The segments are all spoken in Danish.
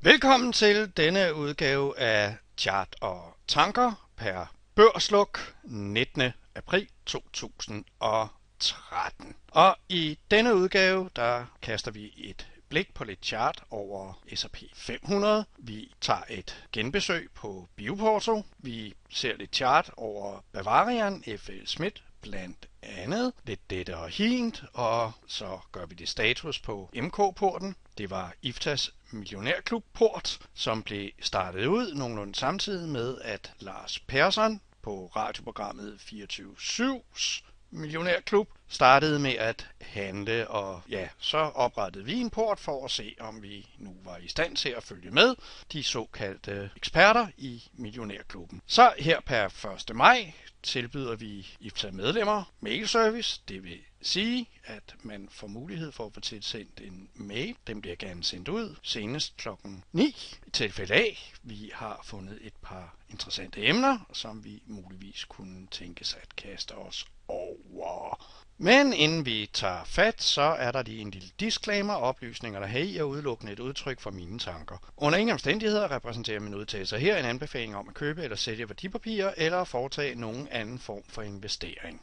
Velkommen til denne udgave af Chart og Tanker per børsluk 19. april 2013. Og i denne udgave, der kaster vi et blik på lidt chart over S&P 500. Vi tager et genbesøg på Bioporto. Vi ser lidt chart over Bavarian, FL Schmidt, blandt andet lidt dette og hint, og så gør vi det status på MK-porten. Det var IFTAs millionærklub-port, som blev startet ud nogenlunde samtidig med, at Lars Persson på radioprogrammet 24/7's millionærklub startede med at handle, og ja, så oprettede vi en port for at se, om vi nu var i stand til at følge med de såkaldte eksperter i millionærklubben. Så her per 1. maj tilbyder vi IFTA-medlemmer mailservice. Det vil sige, at man får mulighed for at få tilsendt en mail. Den bliver gerne sendt ud senest klokken 9. I tilfælde af, vi har fundet et par interessante emner, som vi muligvis kunne tænkes at kaste os over. Men inden vi tager fat, så er der lige en lille disclaimer. Oplysningerne heri er udelukkende et udtryk for mine tanker. Under ingen omstændigheder repræsenterer mine udtalelser her en anbefaling om at købe eller sælge værdipapirer eller at foretage nogen anden form for investering.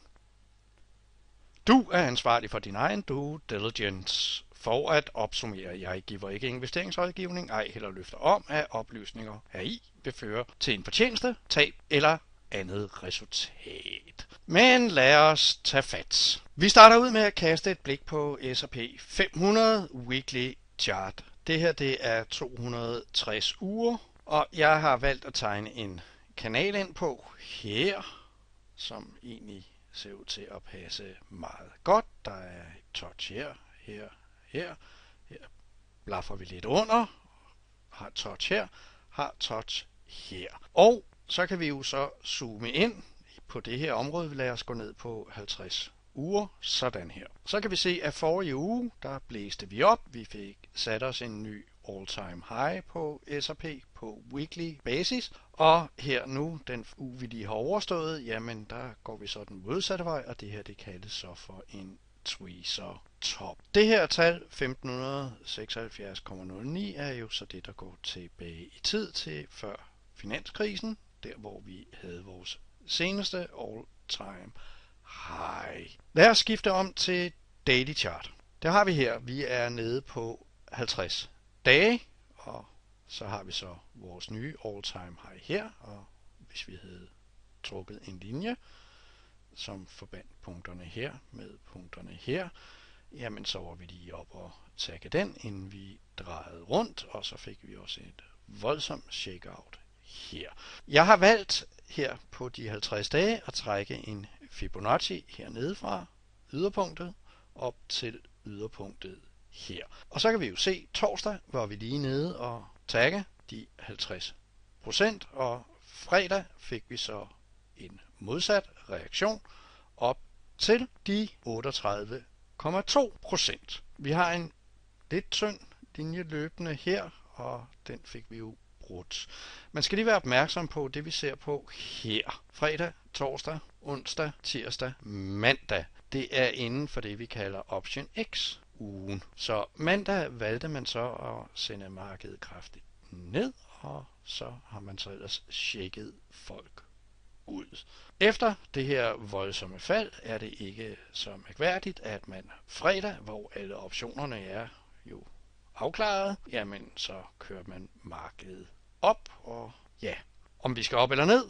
Du er ansvarlig for din egen due diligence. For at opsummere, jeg giver ikke investeringsrådgivning, ej heller løfter om, at oplysninger heri vil føre til en fortjeneste, tab eller andet resultat. Men lad os tage fat. Vi starter ud med at kaste et blik på S&P 500 Weekly Chart. Det her det er 260 uger, og jeg har valgt at tegne en kanal ind på her, som egentlig ser ud til at passe meget godt. Der er et touch her. Her blaffer vi lidt under, har touch her, har touch her. Og så kan vi jo så zoome ind på det her område. Lad os gå ned på 50 uger, sådan her. Så kan vi se, at forrige uge, der blæste vi op. Vi fik sat os en ny all-time high på S&P på weekly basis. Og her nu, den uge vi lige har overstået, jamen der går vi så den modsatte vej, og det her det kaldes så for en tweezer top. Det her tal, 1576,09, er jo så det, der går tilbage i tid til før finanskrisen, der hvor vi havde vores seneste all-time high. Lad os skifte om til daily chart. Der har vi her, vi er nede på 50 dage, og så har vi så vores nye all-time high her, og hvis vi havde trukket en linje, som forbandt punkterne her med punkterne her, jamen så var vi lige op og tagge den, inden vi drejede rundt, og så fik vi også et voldsomt shakeout her. Jeg har valgt her på de 50 dage at trække en Fibonacci hernede fra yderpunktet op til yderpunktet her. Og så kan vi jo se, torsdag var vi lige nede og tagge de 50%, og fredag fik vi så en modsat reaktion op til de 38,2%. Vi har en lidt tynd linje løbende her, og den fik vi jo brudt. Man skal lige være opmærksom på det, vi ser på her. Fredag, torsdag, onsdag, tirsdag, mandag. Det er inden for det, vi kalder Option X ugen. Så mandag valgte man så at sende markedet kraftigt ned, og så har man så ellers shaket folk ud. Efter det her voldsomme fald er det ikke så mærkværdigt, at man fredag, hvor alle optionerne er jo afklaret, jamen så kører man markedet op, og ja, om vi skal op eller ned,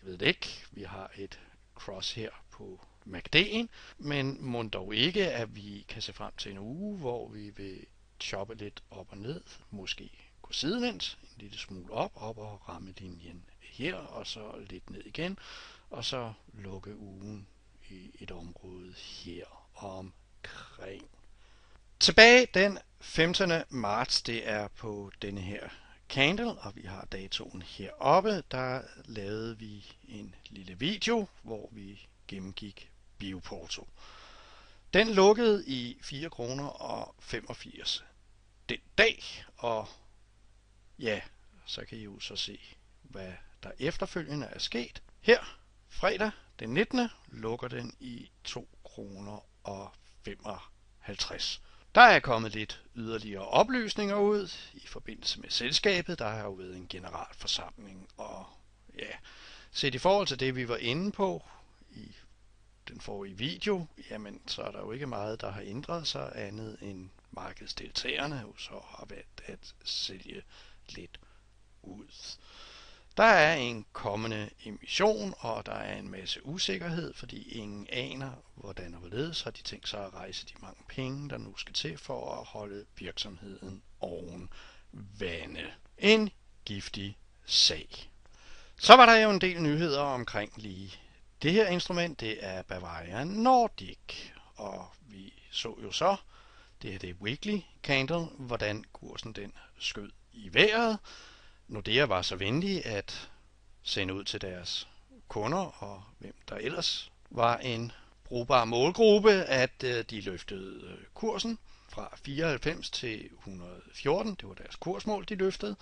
ved det ikke. Vi har et cross her på MACD'en, men må dog ikke, at vi kan se frem til en uge, hvor vi vil choppe lidt op og ned, måske gå sidelæns, en lille smule op og ramme linjen her, og så lidt ned igen, og så lukke ugen i et område her omkring. Tilbage den 15. marts, det er på denne her candle, og vi har datoen heroppe, der lavede vi en lille video, hvor vi gennemgik Bioporto. Den lukkede i 4 kroner og 85 den dag, og ja, så kan I jo så se, hvad der efterfølgende er sket. Her, fredag den 19. lukker den i 2 kroner og 55. Der er kommet lidt yderligere oplysninger ud i forbindelse med selskabet. Der har jo været en generalforsamling, og ja, set i forhold til det, vi var inde på i den forrige video, jamen så er der jo ikke meget, der har ændret sig andet end markedsdeltagerne jo så har valgt at sælge lidt ud. Der er en kommende emission, og der er en masse usikkerhed, fordi ingen aner, hvordan og hvorledes har de tænkt sig at rejse de mange penge, der nu skal til for at holde virksomheden oven vande. En giftig sag. Så var der jo en del nyheder omkring lige det her instrument. Det er Bavarian Nordic, og vi så jo så, det er det weekly candle, hvordan kursen den skød i vejret. Nordea var så venlig at sende ud til deres kunder, og hvem der ellers var en brugbar målgruppe, at de løftede kursen fra 94 til 114. Det var deres kursmål, de løftede.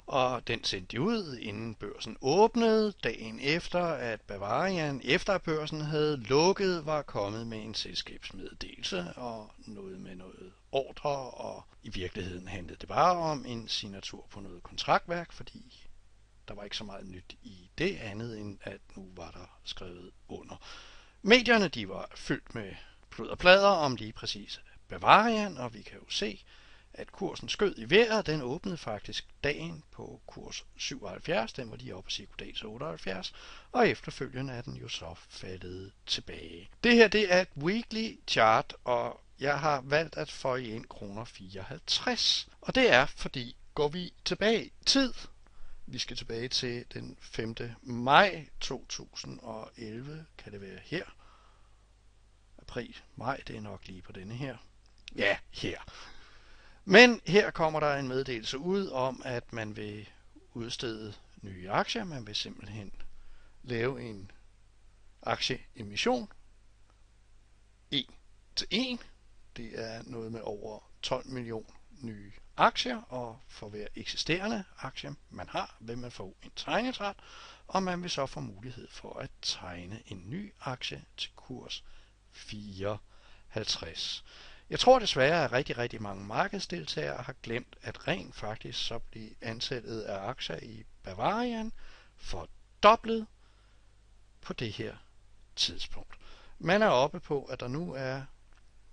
Og den sendte de ud, inden børsen åbnede. Dagen efter, at Bavarian, efter at børsen havde lukket, var kommet med en selskabsmeddelelse og noget med noget ordre, og i virkeligheden handlede det bare om en signatur på noget kontraktværk, fordi der var ikke så meget nyt i det andet, end at nu var der skrevet under. Medierne, de var fyldt med pludderplader om lige præcis Bavarian, og vi kan jo se, at kursen skød i vejret. Den åbnede faktisk dagen på kurs 77. Den var lige oppe at sige goddag til 78. Og efterfølgende er den jo så faldet tilbage. Det her, det er et weekly chart, og jeg har valgt at få ind kroner 54. Og det er, fordi går vi tilbage i tid, vi skal tilbage til den 5. maj 2011, kan det være her. April, maj, det er nok lige på denne her. Ja, her. Men her kommer der en meddelelse ud om, at man vil udstede nye aktier. Man vil simpelthen lave en aktieemission 1 til 1. Det er noget med over 12 millioner nye aktier, og for hver eksisterende aktie man har, vil man få en tegningsret, og man vil så få mulighed for at tegne en ny aktie til kurs 54. Jeg tror desværre, at rigtig mange markedsdeltagere har glemt, at rent faktisk så blev antallet af aktier i Bavarian fordoblet på det her tidspunkt. Man er oppe på, at der nu er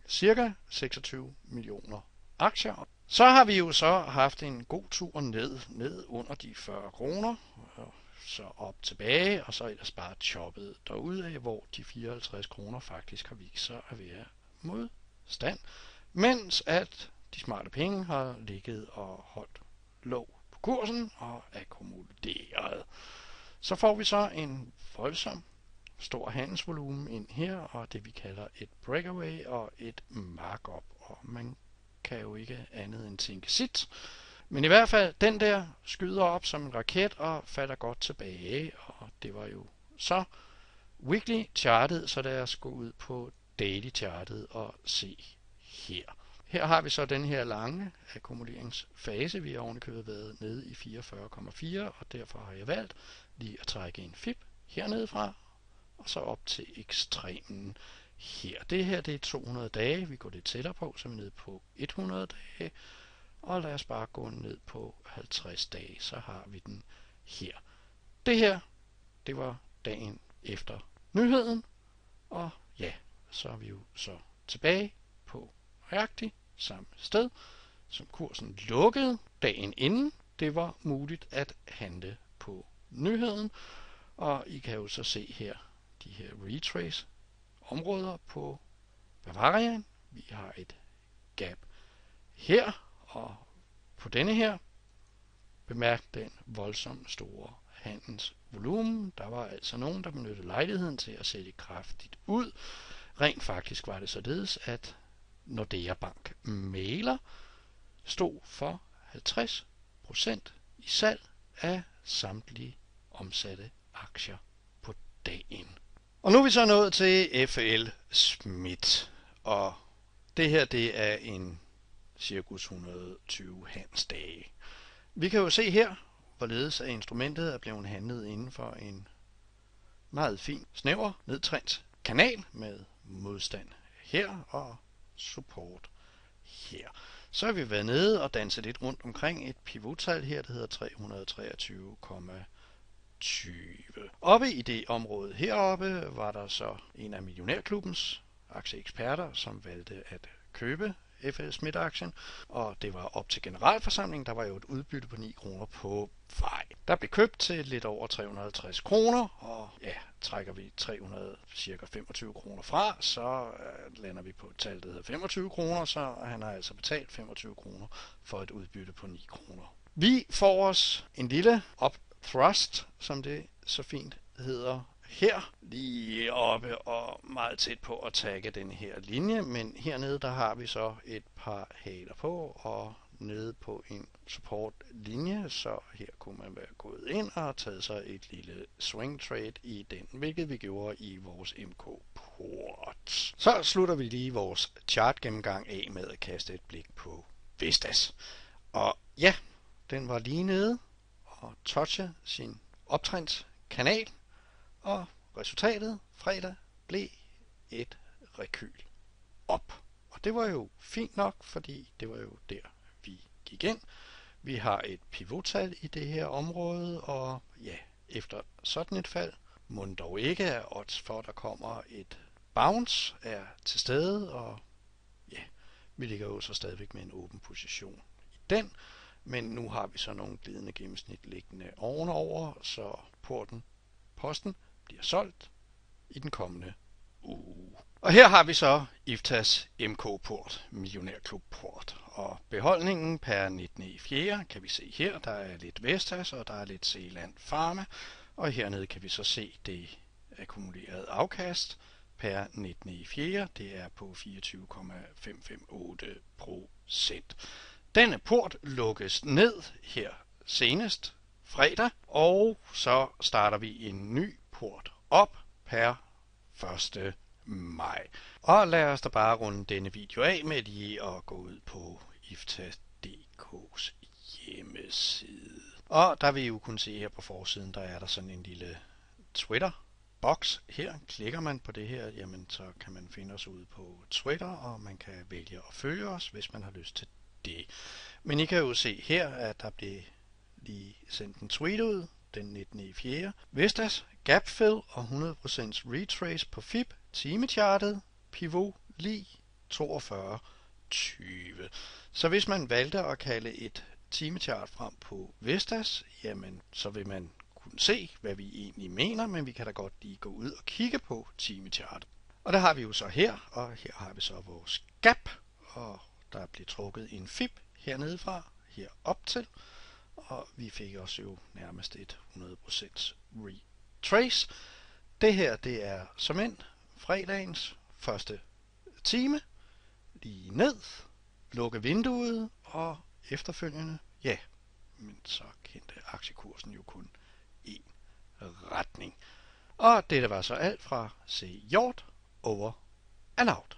cirka 26 millioner aktier. Så har vi jo så haft en god tur ned under de 40 kroner, og så op tilbage, og så ellers bare choppet derudad, hvor de 54 kroner faktisk har vist sig at være modstand, mens at de smarte penge har ligget og holdt låg på kursen og akkumuleret. Så får vi så en voldsom stor handelsvolumen ind her, og det vi kalder et breakaway og et markup, og man kan jo ikke andet end tænke sit. Men i hvert fald, den der skyder op som en raket og falder godt tilbage, og det var jo så weekly chartet, så lad os gå ud på daily chartet og se her. Her har vi så den her lange akkumuleringsfase. Vi har ovenikøbet været nede i 44,4, og derfor har jeg valgt lige at trække en fib hernede fra, og så op til ekstremen her. Det her, det er 200 dage. Vi går lidt tættere på, så er vi nede på 100 dage. Og lad os bare gå ned på 50 dage, så har vi den her. Det her, det var dagen efter nyheden. Og ja, så er vi jo så tilbage på nøjagtigt samme sted, som kursen lukkede dagen inden. Det var muligt at handle på nyheden. Og I kan jo så se her, de her retrace områder på Bavarian. Vi har et gap her, og på denne her, bemærk den voldsomt store handelsvolumen. Der var altså nogen, der benyttede lejligheden til at sætte kraftigt ud. Rent faktisk var det således, at Nordea Bank Mægler stod for 50% i salg af samtlige omsatte aktier på dagen. Og nu er vi så nået til FL Smith, og det her, det er en cirkus 120 handelsdage. Vi kan jo se her, hvorledes at instrumentet er blevet handlet inden for en meget fin, snæver, nedtrængt kanal med modstand her og support her. Så har vi været nede og danset lidt rundt omkring et pivottal her, der hedder 323,20. Oppe i det område heroppe var der så en af millionærklubbens aktieeksperter, som valgte at købe FL Smith-aktien, og det var op til generalforsamlingen. Der var jo et udbytte på 9 kroner på vej. Der blev købt til lidt over 350 kroner, og ja, trækker vi 325 kroner fra, så lander vi på et tal, der hedder 25 kroner, så han har altså betalt 25 kroner for et udbytte på 9 kroner. Vi får os en lille up-thrust, som det så fint hedder, her lige oppe og meget tæt på at tagge den her linje, men hernede der har vi så et par haler på og nede på en support-linje, så her kunne man være gået ind og taget sig et lille swing trade i den, hvilket vi gjorde i vores MK-port. Så slutter vi lige vores chart gennemgang af med at kaste et blik på Vestas. Og ja, den var lige nede og touchede sin optrindskanal, og resultatet fredag blev et rekyl op. Og det var jo fint nok, fordi det var jo der, vi gik ind. Vi har et pivottal i det her område, og ja, efter sådan et fald, må dog ikke er odds for, at der kommer et bounce er til stede, og ja, vi ligger jo så stadigvæk med en åben position i den. Men nu har vi så nogle glidende gennemsnit liggende ovenover, så posten bliver solgt i den kommende uge. Og her har vi så IFTAs MK-port, millionærklub-port. Og beholdningen per 19.4. kan vi se her, der er lidt Vestas, og der er lidt Zealand Pharma. Og hernede kan vi så se det akkumulerede afkast per 19.4. Det er på 24,558%. Denne port lukkes ned her senest fredag, og så starter vi en ny port op per 1. maj. Og lad os da bare runde denne video af med lige at gå ud på IFTA.dk's hjemmeside. Og der vil I jo kunne se her på forsiden, der er der sådan en lille Twitter-boks her. Klikker man på det her, jamen så kan man finde os ude på Twitter, og man kan vælge at følge os, hvis man har lyst til det. Men I kan jo se her, at der blev lige sendt en tweet ud den 19.4. Vestas, gapfill og 100% retrace på FIB, timechartet, pivot, lige 42,20. Så hvis man valgte at kalde et timechart frem på Vestas, jamen så vil man kunne se, hvad vi egentlig mener, men vi kan da godt lige gå ud og kigge på timechartet. Og der har vi jo så her, og her har vi så vores gap, og der bliver trukket en FIB hernede fra, her op til, og vi fik også jo nærmest et 100% retrace. Det her, det er som end fredagens første time, lige ned, lukke vinduet, og efterfølgende, ja, men så kendte aktiekursen jo kun en retning. Og dette var så alt fra C. Hjort, over and out.